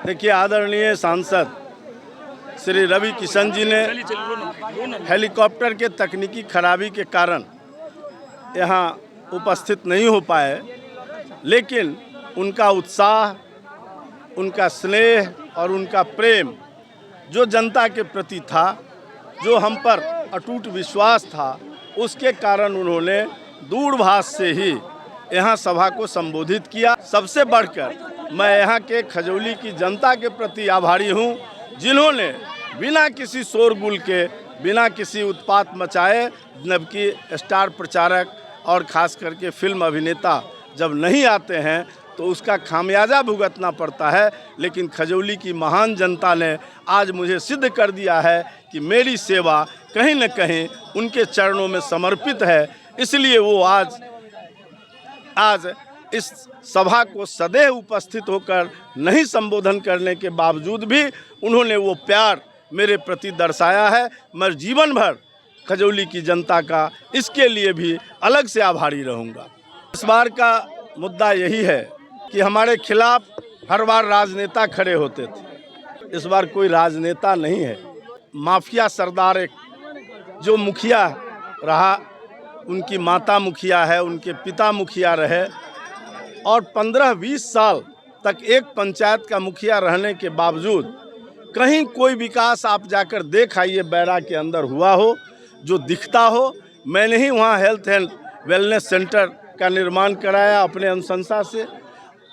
देखिए, आदरणीय सांसद श्री रवि किशन जी ने हेलीकॉप्टर के तकनीकी खराबी के कारण यहाँ उपस्थित नहीं हो पाए, लेकिन उनका उत्साह, उनका स्नेह और उनका प्रेम जो जनता के प्रति था, जो हम पर अटूट विश्वास था, उसके कारण उन्होंने दूरभाष से ही यहाँ सभा को संबोधित किया। सबसे बढ़कर मैं यहाँ के खजौली की जनता के प्रति आभारी हूँ, जिन्होंने बिना किसी शोरगुल के, बिना किसी उत्पात मचाए, जबकि स्टार प्रचारक और ख़ास करके फिल्म अभिनेता जब नहीं आते हैं तो उसका खामियाजा भुगतना पड़ता है, लेकिन खजौली की महान जनता ने आज मुझे सिद्ध कर दिया है कि मेरी सेवा कहीं न कहीं उनके चरणों में समर्पित है। इसलिए वो आज इस सभा को सदैव उपस्थित होकर नहीं संबोधन करने के बावजूद भी उन्होंने वो प्यार मेरे प्रति दर्शाया है। मैं जीवन भर खजौली की जनता का इसके लिए भी अलग से आभारी रहूँगा। इस बार का मुद्दा यही है कि हमारे खिलाफ हर बार राजनेता खड़े होते थे, इस बार कोई राजनेता नहीं है। माफिया सरदार एक जो मुखिया रहा, उनकी माता मुखिया है, उनके पिता मुखिया रहे, और 15-20 साल तक एक पंचायत का मुखिया रहने के बावजूद कहीं कोई विकास आप जाकर देख आइए बैरा के अंदर हुआ हो जो दिखता हो। मैंने ही वहाँ हेल्थ एंड वेलनेस सेंटर का निर्माण कराया अपने अनुशंसा से,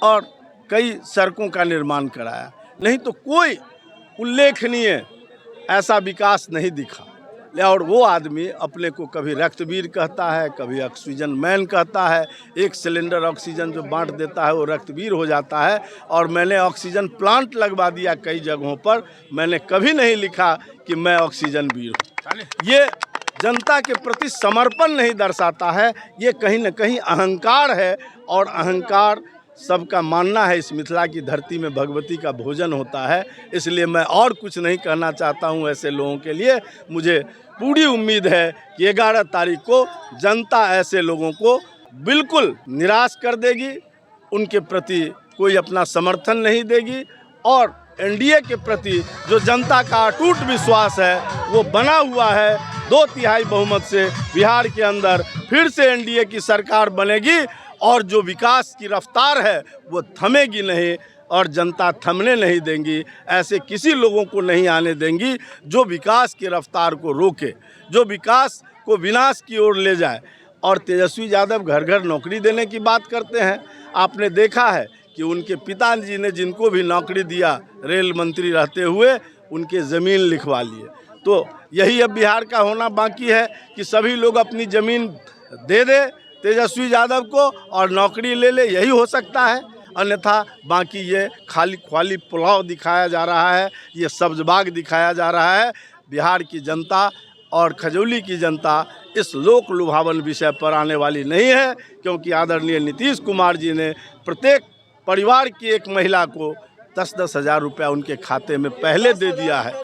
और कई सड़कों का निर्माण कराया, नहीं तो कोई उल्लेखनीय ऐसा विकास नहीं दिखा। और वो आदमी अपने को कभी रक्तवीर कहता है, कभी ऑक्सीजन मैन कहता है। एक सिलेंडर ऑक्सीजन जो बांट देता है वो रक्तवीर हो जाता है। और मैंने ऑक्सीजन प्लांट लगवा दिया कई जगहों पर, मैंने कभी नहीं लिखा कि मैं ऑक्सीजन वीर हूँ। ये जनता के प्रति समर्पण नहीं दर्शाता है, ये कहीं न कहीं अहंकार है, और अहंकार सबका मानना है इस मिथिला की धरती में भगवती का भोजन होता है। इसलिए मैं और कुछ नहीं कहना चाहता हूं ऐसे लोगों के लिए। मुझे पूरी उम्मीद है कि 11 तारीख को जनता ऐसे लोगों को बिल्कुल निराश कर देगी, उनके प्रति कोई अपना समर्थन नहीं देगी, और एनडीए के प्रति जो जनता का अटूट विश्वास है वो बना हुआ है। 2/3 बहुमत से बिहार के अंदर फिर से एनडीए की सरकार बनेगी, और जो विकास की रफ्तार है वो थमेगी नहीं, और जनता थमने नहीं देंगी। ऐसे किसी लोगों को नहीं आने देंगी जो विकास की रफ्तार को रोके, जो विकास को विनाश की ओर ले जाए। और तेजस्वी यादव घर घर नौकरी देने की बात करते हैं। आपने देखा है कि उनके पिताजी ने जिनको भी नौकरी दिया रेल मंत्री रहते हुए, उनके ज़मीन लिखवा लिए। तो यही अब बिहार का होना बाकी है कि सभी लोग अपनी ज़मीन दे दे तेजस्वी यादव को और नौकरी ले ले, यही हो सकता है। अन्यथा बाकी ये खाली ख्वाली पुलाव दिखाया जा रहा है, ये सब्जबाग दिखाया जा रहा है। बिहार की जनता और खजौली की जनता इस लोक लुभावन विषय पर आने वाली नहीं है, क्योंकि आदरणीय नीतीश कुमार जी ने प्रत्येक परिवार की एक महिला को 10-10 हज़ार रुपया उनके खाते में पहले दे दिया है।